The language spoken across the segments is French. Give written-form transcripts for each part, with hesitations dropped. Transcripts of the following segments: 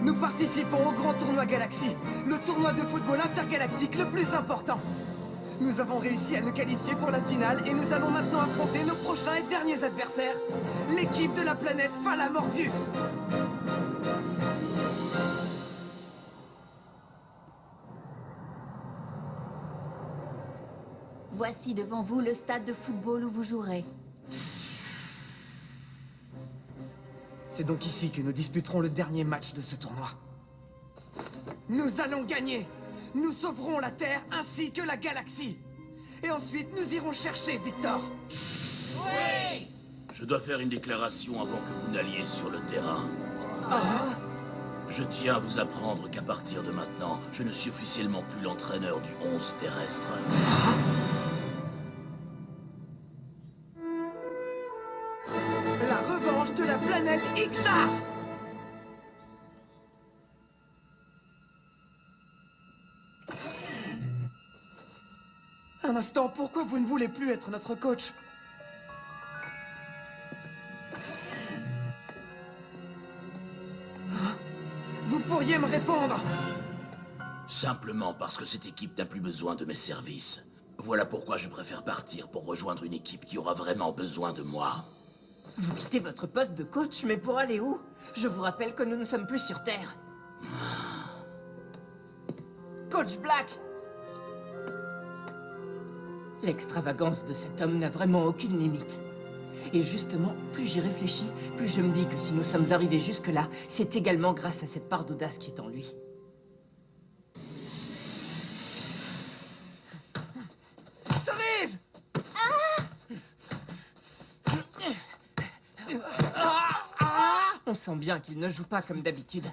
Nous participons au grand tournoi Galaxy, le tournoi de football intergalactique le plus important. Nous avons réussi à nous qualifier pour la finale et nous allons maintenant affronter nos prochains et derniers adversaires, l'équipe de la planète Fala Morbius. Voici devant vous le stade de football où vous jouerez. C'est donc ici que nous disputerons le dernier match de ce tournoi. Nous allons gagner! Nous sauverons la Terre ainsi que la galaxie! Et ensuite, nous irons chercher Victor! Oui! Je dois faire une déclaration avant que vous n'alliez sur le terrain. Je tiens à vous apprendre qu'à partir de maintenant, je ne suis officiellement plus l'entraîneur du 11 terrestre. La revanche de la planète Ixar! Un instant, pourquoi vous ne voulez plus être notre coach? Vous pourriez me répondre? Simplement parce que cette équipe n'a plus besoin de mes services. Voilà pourquoi je préfère partir pour rejoindre une équipe qui aura vraiment besoin de moi. Vous quittez votre poste de coach, mais pour aller où? Je vous rappelle que nous ne sommes plus sur Terre. Coach Black! L'extravagance de cet homme n'a vraiment aucune limite. Et justement, plus j'y réfléchis, plus je me dis que si nous sommes arrivés jusque-là, c'est également grâce à cette part d'audace qui est en lui. Cerise! On sent bien qu'il ne joue pas comme d'habitude.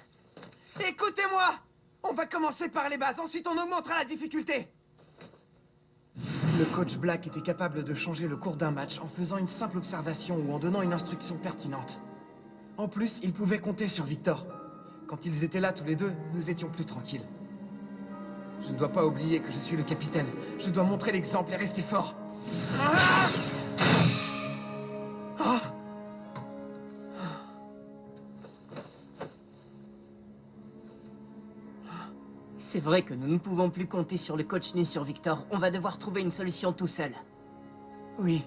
Écoutez-moi! On va commencer par les bases, ensuite on augmentera la difficulté. Le coach Black était capable de changer le cours d'un match en faisant une simple observation ou en donnant une instruction pertinente. En plus, il pouvait compter sur Victor. Quand ils étaient là tous les deux, nous étions plus tranquilles. Je ne dois pas oublier que je suis le capitaine. Je dois montrer l'exemple et rester fort. Ah! Ah! C'est vrai que nous ne pouvons plus compter sur le coach ni sur Victor. On va devoir trouver une solution tout seul. Oui.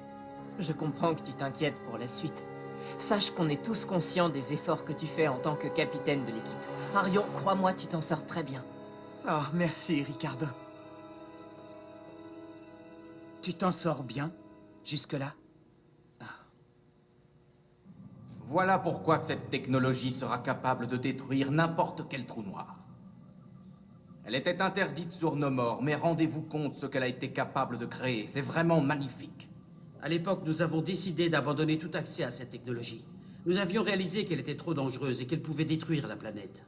Je comprends que tu t'inquiètes pour la suite. Sache qu'on est tous conscients des efforts que tu fais en tant que capitaine de l'équipe. Arion, crois-moi, tu t'en sors très bien. Oh, merci, Ricardo. Tu t'en sors bien, jusque-là? Voilà pourquoi cette technologie sera capable de détruire n'importe quel trou noir. Elle était interdite sur nos morts, mais rendez-vous compte ce qu'elle a été capable de créer. C'est vraiment magnifique. À l'époque, nous avons décidé d'abandonner tout accès à cette technologie. Nous avions réalisé qu'elle était trop dangereuse et qu'elle pouvait détruire la planète.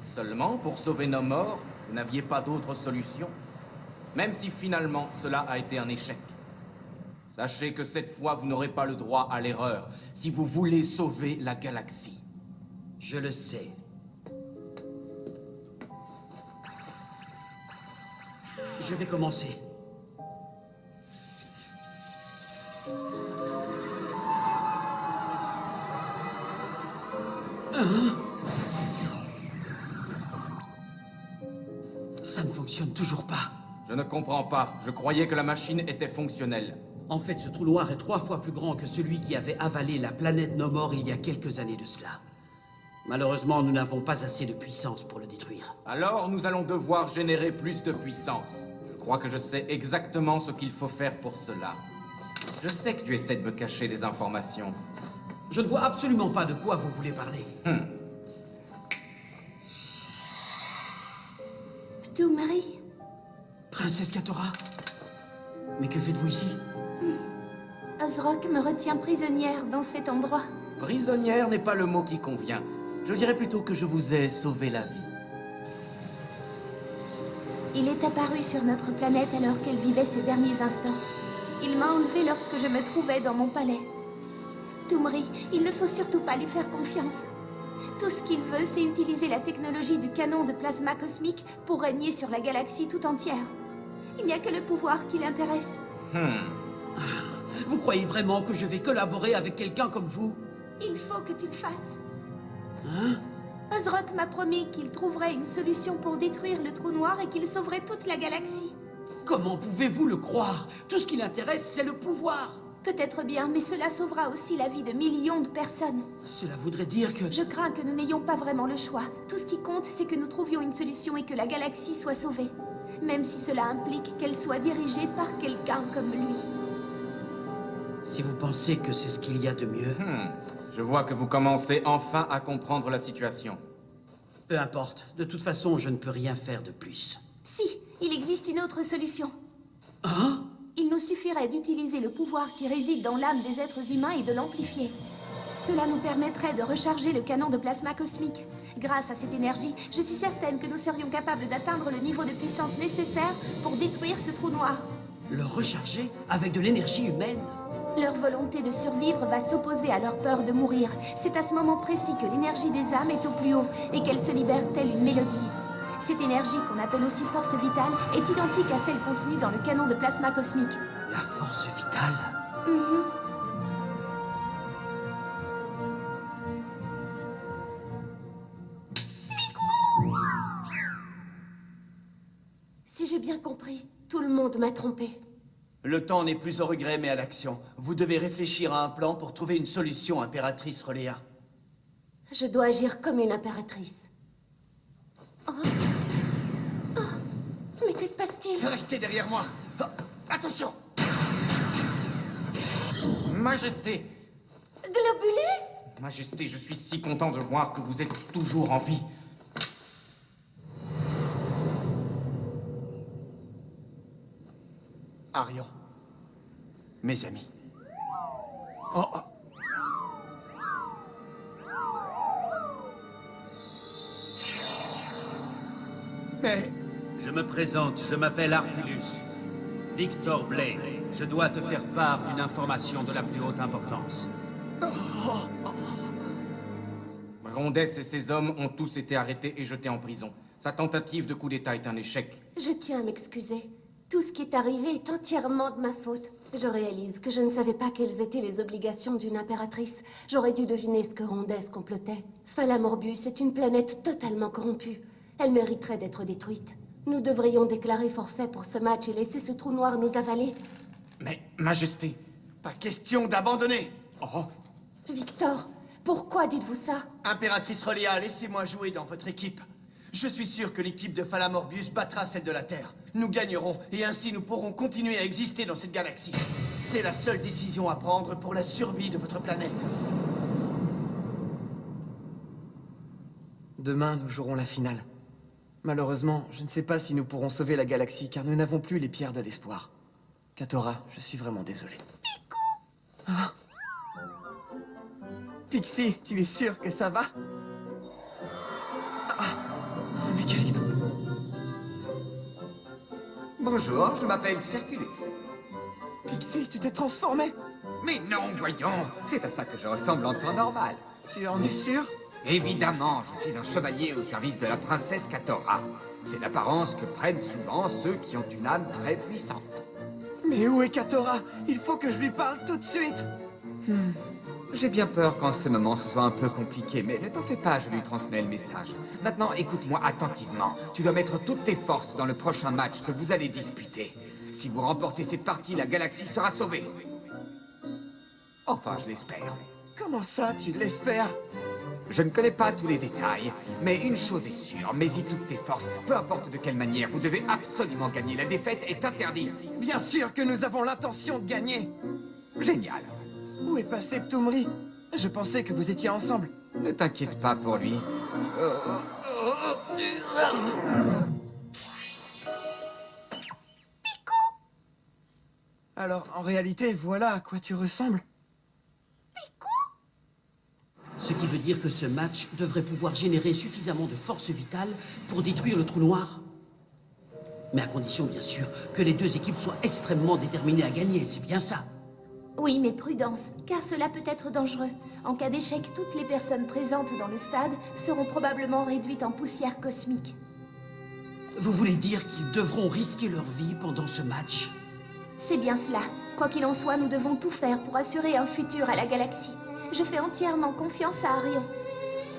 Seulement, pour sauver nos morts, vous n'aviez pas d'autre solution. Même si finalement, cela a été un échec. Sachez que cette fois, vous n'aurez pas le droit à l'erreur, si vous voulez sauver la galaxie. Je le sais. Je vais commencer. Ça ne fonctionne toujours pas. Je ne comprends pas. Je croyais que la machine était fonctionnelle. En fait, ce trou noir est 3 fois plus grand que celui qui avait avalé la planète No More il y a quelques années de cela. Malheureusement, nous n'avons pas assez de puissance pour le détruire. Alors, nous allons devoir générer plus de puissance. Je crois que je sais exactement ce qu'il faut faire pour cela. Je sais que tu essaies de me cacher des informations. Je ne vois absolument pas de quoi vous voulez parler. Marie. Princesse Katora? Mais que faites-vous ici? Ozrock me retient prisonnière dans cet endroit. Prisonnière n'est pas le mot qui convient. Je dirais plutôt que je vous ai sauvé la vie. Il est apparu sur notre planète alors qu'elle vivait ses derniers instants. Il m'a enlevée lorsque je me trouvais dans mon palais. Toumri, il ne faut surtout pas lui faire confiance. Tout ce qu'il veut, c'est utiliser la technologie du canon de plasma cosmique pour régner sur la galaxie tout entière. Il n'y a que le pouvoir qui l'intéresse. Vous croyez vraiment que je vais collaborer avec quelqu'un comme vous? Il faut que tu le fasses. Hein? Ozrock m'a promis qu'il trouverait une solution pour détruire le trou noir et qu'il sauverait toute la galaxie. Comment pouvez-vous le croire? Tout ce qui l'intéresse, c'est le pouvoir. Peut-être bien, mais cela sauvera aussi la vie de millions de personnes. Cela voudrait dire que... Je crains que nous n'ayons pas vraiment le choix. Tout ce qui compte, c'est que nous trouvions une solution et que la galaxie soit sauvée. Même si cela implique qu'elle soit dirigée par quelqu'un comme lui. Si vous pensez que c'est ce qu'il y a de mieux... Je vois que vous commencez enfin à comprendre la situation. Peu importe. De toute façon, je ne peux rien faire de plus. Si, il existe une autre solution. Hein? Il nous suffirait d'utiliser le pouvoir qui réside dans l'âme des êtres humains et de l'amplifier. Cela nous permettrait de recharger le canon de plasma cosmique. Grâce à cette énergie, je suis certaine que nous serions capables d'atteindre le niveau de puissance nécessaire pour détruire ce trou noir. Le recharger avec de l'énergie humaine? Leur volonté de survivre va s'opposer à leur peur de mourir. C'est à ce moment précis que l'énergie des âmes est au plus haut et qu'elle se libère telle une mélodie. Cette énergie, qu'on appelle aussi force vitale, est identique à celle contenue dans le canon de plasma cosmique. La force vitale? Si j'ai bien compris, tout le monde m'a trompé. Le temps n'est plus au regret, mais à l'action. Vous devez réfléchir à un plan pour trouver une solution, impératrice Reléa. Je dois agir comme une impératrice. Oh. Mais que se passe-t-il? Restez derrière moi. Oh, attention! Majesté! Globulus? Majesté, je suis si content de voir que vous êtes toujours en vie. Arion. Mes amis. Oh, oh. Mais... Je me présente, je m'appelle Arculus. Victor Blaine, je dois te faire part d'une information de la plus haute importance. Rondès et ses hommes ont tous été arrêtés et jetés en prison. Sa tentative de coup d'État est un échec. Je tiens à m'excuser. Tout ce qui est arrivé est entièrement de ma faute. Je réalise que je ne savais pas quelles étaient les obligations d'une impératrice. J'aurais dû deviner ce que Rondès complotait. Falamorbius est une planète totalement corrompue. Elle mériterait d'être détruite. Nous devrions déclarer forfait pour ce match et laisser ce trou noir nous avaler. Mais, Majesté... Pas question d'abandonner! Oh! Victor, pourquoi dites-vous ça? Impératrice Reléa, laissez-moi jouer dans votre équipe. Je suis sûr que l'équipe de Falamorbius battra celle de la Terre. Nous gagnerons, et ainsi nous pourrons continuer à exister dans cette galaxie. C'est la seule décision à prendre pour la survie de votre planète. Demain, nous jouerons la finale. Malheureusement, je ne sais pas si nous pourrons sauver la galaxie, car nous n'avons plus les pierres de l'espoir. Katora, je suis vraiment désolé. Ah. Pixie, tu es sûr que ça va? Ah. Mais qu'est-ce que... Bonjour, je m'appelle Circulus. Pixie, tu t'es transformé? Mais non, voyons, c'est à ça que je ressemble en temps normal. Tu en es sûr? Évidemment, je suis un chevalier au service de la princesse Katora. C'est l'apparence que prennent souvent ceux qui ont une âme très puissante. Mais où est Katora? Il faut que je lui parle tout de suite. J'ai bien peur qu'en ce moment ce soit un peu compliqué, mais ne t'en fais pas, je lui transmets le message. Maintenant, écoute-moi attentivement. Tu dois mettre toutes tes forces dans le prochain match que vous allez disputer. Si vous remportez cette partie, la galaxie sera sauvée. Enfin, je l'espère. Comment ça, tu l'espères? Je ne connais pas tous les détails, mais une chose est sûre, mets-y toutes tes forces, peu importe de quelle manière, vous devez absolument gagner, la défaite est interdite. Bien sûr que nous avons l'intention de gagner. Génial. Où est passé Ptoumri? Je pensais que vous étiez ensemble. Ne t'inquiète pas pour lui. Alors, en réalité, voilà à quoi tu ressembles. Ce qui veut dire que ce match devrait pouvoir générer suffisamment de force vitale pour détruire le trou noir. Mais à condition, bien sûr, que les deux équipes soient extrêmement déterminées à gagner, c'est bien ça. Oui, mais prudence, car cela peut être dangereux. En cas d'échec, toutes les personnes présentes dans le stade seront probablement réduites en poussière cosmique. Vous voulez dire qu'ils devront risquer leur vie pendant ce match? C'est bien cela. Quoi qu'il en soit, nous devons tout faire pour assurer un futur à la galaxie. Je fais entièrement confiance à Arion.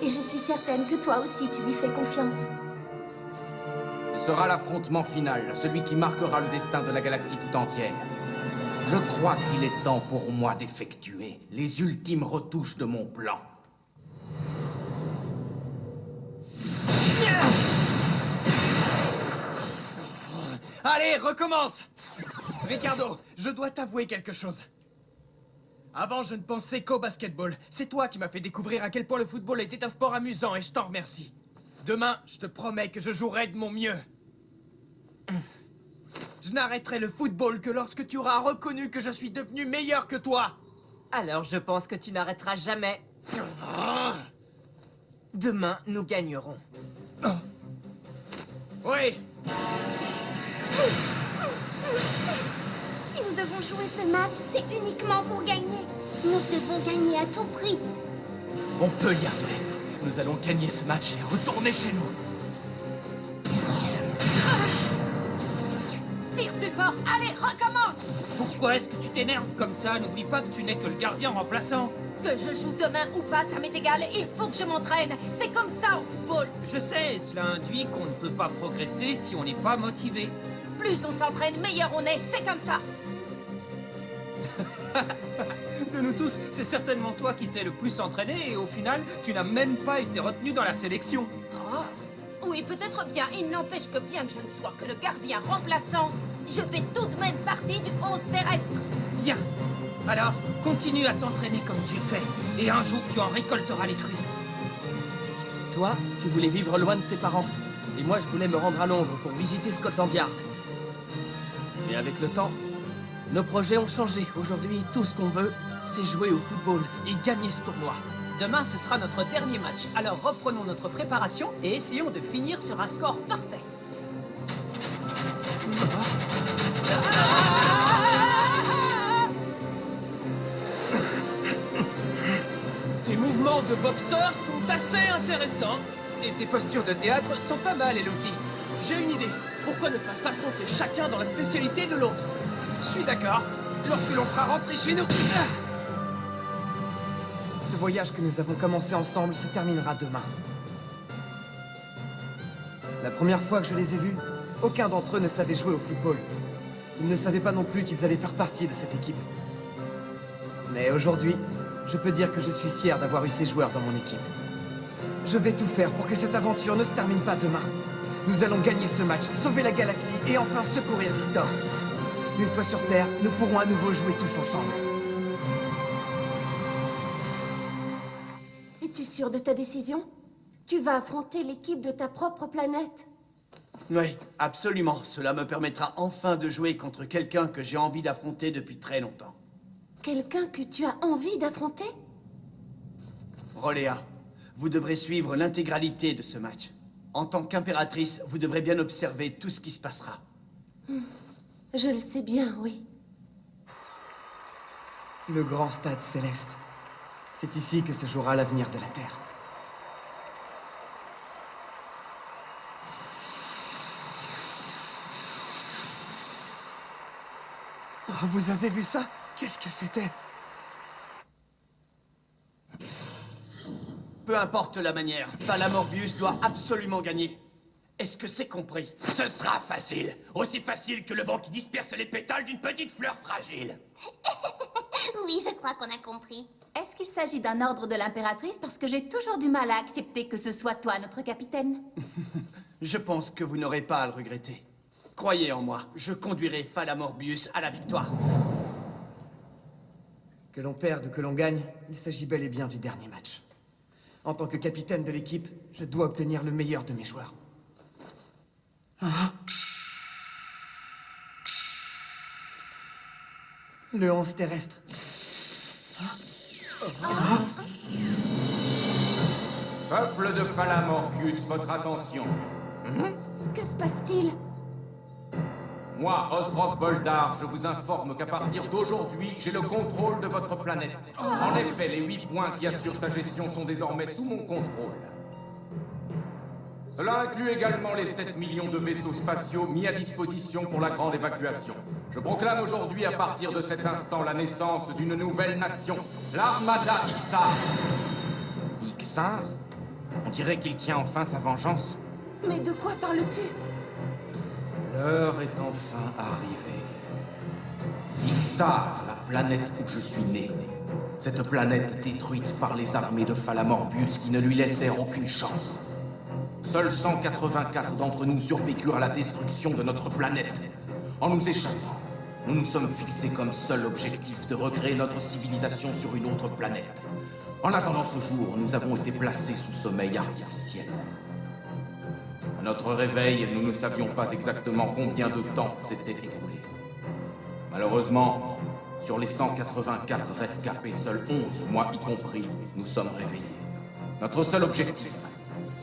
Et je suis certaine que toi aussi tu lui fais confiance. Ce sera l'affrontement final, celui qui marquera le destin de la galaxie tout entière. Je crois qu'il est temps pour moi d'effectuer les ultimes retouches de mon plan. Allez, recommence! Ricardo, je dois t'avouer quelque chose. Avant, je ne pensais qu'au basketball. C'est toi qui m'as fait découvrir à quel point le football était un sport amusant et je t'en remercie. Demain, je te promets que je jouerai de mon mieux. Je n'arrêterai le football que lorsque tu auras reconnu que je suis devenu meilleur que toi. Alors je pense que tu n'arrêteras jamais. Demain, nous gagnerons. Oui. Si nous devons jouer ce match, c'est uniquement pour gagner. Nous devons gagner à tout prix. On peut y arriver. Nous allons gagner ce match et retourner chez nous. Tire plus fort, allez, recommence! Pourquoi est-ce que tu t'énerves comme ça? N'oublie pas que tu n'es que le gardien remplaçant. Que je joue demain ou pas, ça m'est égal, il faut que je m'entraîne. C'est comme ça au football. Je sais, cela induit qu'on ne peut pas progresser si on n'est pas motivé. Plus on s'entraîne, meilleur on est, c'est comme ça. De nous tous, c'est certainement toi qui t'es le plus entraîné et au final, tu n'as même pas été retenu dans la sélection. Oh. Oui, peut-être bien, il n'empêche que bien que je ne sois que le gardien remplaçant, je fais tout de même partie du 11 terrestre. Bien. Alors, continue à t'entraîner comme tu fais et un jour, tu en récolteras les fruits. Toi, tu voulais vivre loin de tes parents. Et moi, je voulais me rendre à Londres pour visiter Scotland Yard. Et avec le temps, nos projets ont changé. Aujourd'hui, tout ce qu'on veut, c'est jouer au football et gagner ce tournoi. Demain, ce sera notre dernier match. Alors reprenons notre préparation et essayons de finir sur un score parfait. Tes mouvements de boxeur sont assez intéressants. Et tes postures de théâtre sont pas mal, elles aussi. J'ai une idée. Pourquoi ne pas s'affronter chacun dans la spécialité de l'autre? Je suis d'accord. Lorsque l'on sera rentré chez nous. Ce voyage que nous avons commencé ensemble se terminera demain. La première fois que je les ai vus, aucun d'entre eux ne savait jouer au football. Ils ne savaient pas non plus qu'ils allaient faire partie de cette équipe. Mais aujourd'hui, je peux dire que je suis fier d'avoir eu ces joueurs dans mon équipe. Je vais tout faire pour que cette aventure ne se termine pas demain. Nous allons gagner ce match, sauver la galaxie et enfin secourir Victor. Une fois sur Terre, nous pourrons à nouveau jouer tous ensemble. Es-tu sûr de ta décision? Tu vas affronter l'équipe de ta propre planète. Oui, absolument. Cela me permettra enfin de jouer contre quelqu'un que j'ai envie d'affronter depuis très longtemps. Quelqu'un que tu as envie d'affronter? Roléa, vous devrez suivre l'intégralité de ce match. En tant qu'impératrice, vous devrez bien observer tout ce qui se passera. Je le sais bien, oui. Le grand stade céleste. C'est ici que se jouera l'avenir de la Terre. Oh, vous avez vu ça? Qu'est-ce que c'était? Peu importe la manière, Falamorbius doit absolument gagner. Est-ce que c'est compris? Ce sera facile. Aussi facile que le vent qui disperse les pétales d'une petite fleur fragile. Oui, je crois qu'on a compris. Est-ce qu'il s'agit d'un ordre de l'impératrice? Parce que j'ai toujours du mal à accepter que ce soit toi, notre capitaine. Je pense que vous n'aurez pas à le regretter. Croyez en moi, je conduirai Falamorbius à la victoire. Que l'on perde ou que l'on gagne, il s'agit bel et bien du dernier match. En tant que capitaine de l'équipe, je dois obtenir le meilleur de mes joueurs. Le 11 terrestre. Peuple de Falamorbius, votre attention. Que se passe-t-il? Moi, Osrock Voldar, je vous informe qu'à partir d'aujourd'hui, j'ai le contrôle de votre planète. En effet, les 8 points qui assurent sa gestion sont désormais sous mon contrôle. Cela inclut également les 7 millions de vaisseaux spatiaux mis à disposition pour la grande évacuation. Je proclame aujourd'hui, à partir de cet instant, la naissance d'une nouvelle nation, l'Armada Ixar. Ixar? On dirait qu'il tient enfin sa vengeance. Mais de quoi parles-tu? L'heure est enfin arrivée. Ixar, la planète où je suis né. Cette planète détruite par les armées de Falamorbius qui ne lui laissèrent aucune chance. Seuls 184 d'entre nous survécurent à la destruction de notre planète. En nous échappant, nous nous sommes fixés comme seul objectif de recréer notre civilisation sur une autre planète. En attendant ce jour, nous avons été placés sous sommeil artificiel. À notre réveil, nous ne savions pas exactement combien de temps s'était écoulé. Malheureusement, sur les 184 rescapés, seuls 11, moi y compris, nous sommes réveillés. Notre seul objectif,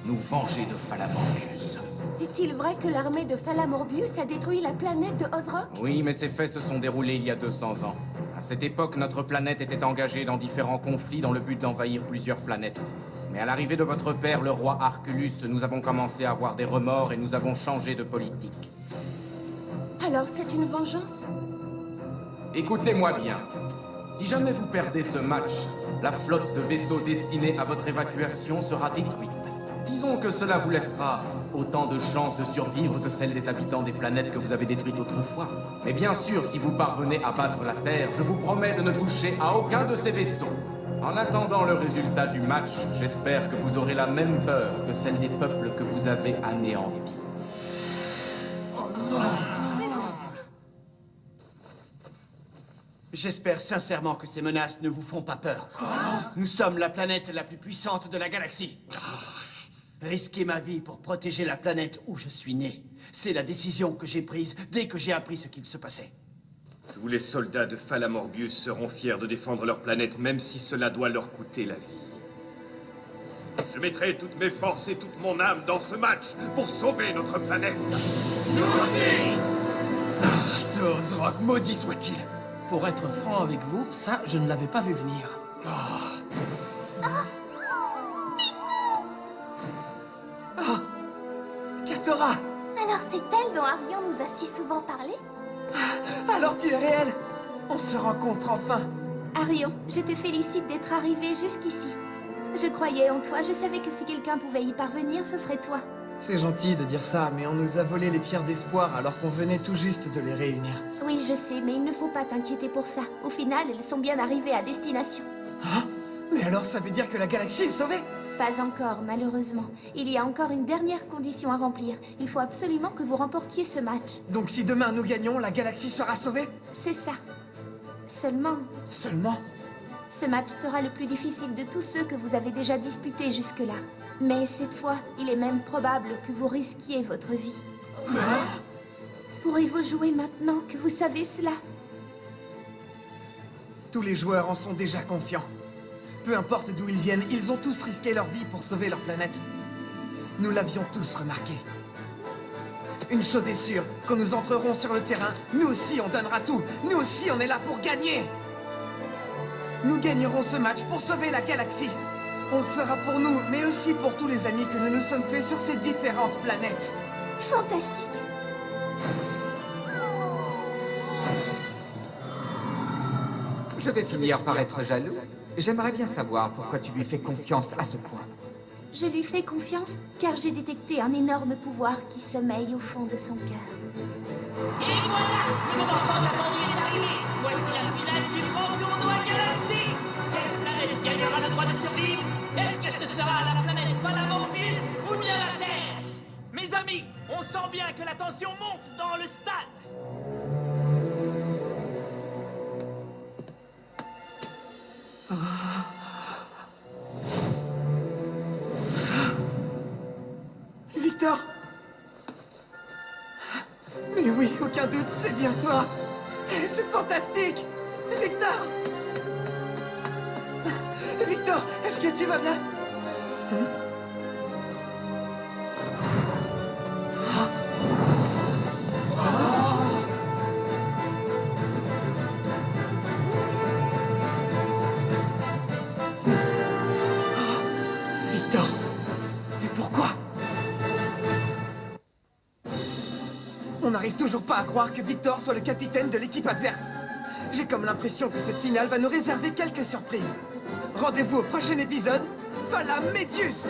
nous venger de Falamorbius. Est-il vrai que l'armée de Falamorbius a détruit la planète de Ozrock? Oui, mais ces faits se sont déroulés il y a 200 ans. À cette époque, notre planète était engagée dans différents conflits dans le but d'envahir plusieurs planètes. Mais à l'arrivée de votre père, le roi Arculus, nous avons commencé à avoir des remords et nous avons changé de politique. Alors c'est une vengeance? Écoutez-moi bien. Si jamais vous perdez ce match, la flotte de vaisseaux destinée à votre évacuation sera détruite. Disons que cela vous laissera autant de chances de survivre que celles des habitants des planètes que vous avez détruites autrefois. Mais bien sûr, si vous parvenez à battre la Terre, je vous promets de ne toucher à aucun de ces vaisseaux. En attendant le résultat du match, j'espère que vous aurez la même peur que celle des peuples que vous avez anéantis. J'espère sincèrement que ces menaces ne vous font pas peur. Nous sommes la planète la plus puissante de la galaxie. Risquer ma vie pour protéger la planète où je suis né, c'est la décision que j'ai prise dès que j'ai appris ce qu'il se passait. Tous les soldats de Falamorbius seront fiers de défendre leur planète, même si cela doit leur coûter la vie. Je mettrai toutes mes forces et toute mon âme dans ce match pour sauver notre planète. Nous aussi! Ce Ozrock, maudit soit-il! Pour être franc avec vous, ça, je ne l'avais pas vu venir. Katora! Alors c'est elle dont Arion nous a si souvent parlé? Alors tu es réel! On se rencontre enfin! Arion, je te félicite d'être arrivé jusqu'ici. Je croyais en toi, je savais que si quelqu'un pouvait y parvenir, ce serait toi. C'est gentil de dire ça, mais on nous a volé les pierres d'espoir alors qu'on venait tout juste de les réunir. Oui, je sais, mais il ne faut pas t'inquiéter pour ça. Au final, elles sont bien arrivées à destination. Hein? Mais alors ça veut dire que la galaxie est sauvée? Pas encore, malheureusement. Il y a encore une dernière condition à remplir. Il faut absolument que vous remportiez ce match. Donc si demain nous gagnons, la galaxie sera sauvée? C'est ça. Seulement... Seulement? Ce match sera le plus difficile de tous ceux que vous avez déjà disputés jusque-là. Mais cette fois, il est même probable que vous risquiez votre vie. Pourrez-vous jouer maintenant que vous savez cela? Tous les joueurs en sont déjà conscients. Peu importe d'où ils viennent, ils ont tous risqué leur vie pour sauver leur planète. Nous l'avions tous remarqué. Une chose est sûre, quand nous entrerons sur le terrain, nous aussi on donnera tout. Nous aussi on est là pour gagner. Nous gagnerons ce match pour sauver la galaxie. On le fera pour nous, mais aussi pour tous les amis que nous nous sommes faits sur ces différentes planètes. Fantastique! Je vais finir par être jaloux. J'aimerais bien savoir pourquoi tu lui fais confiance à ce point. Je lui fais confiance car j'ai détecté un énorme pouvoir qui sommeille au fond de son cœur. Et voilà! Le moment tant attendu est arrivé! Voici la finale du grand tournoi Galaxy! Quelle planète gagnera le droit de survivre? Est-ce que ce sera la planète Falamorbius ou bien la Terre? Mes amis, on sent bien que la tension monte dans le stade. Victor! Mais oui, aucun doute, c'est bien toi! C'est fantastique! Victor! Victor, est-ce que tu vas bien? Victor! Mais pourquoi? On n'arrive toujours pas à croire que Victor soit le capitaine de l'équipe adverse. J'ai comme l'impression que cette finale va nous réserver quelques surprises. Rendez-vous au prochain épisode Falamédius!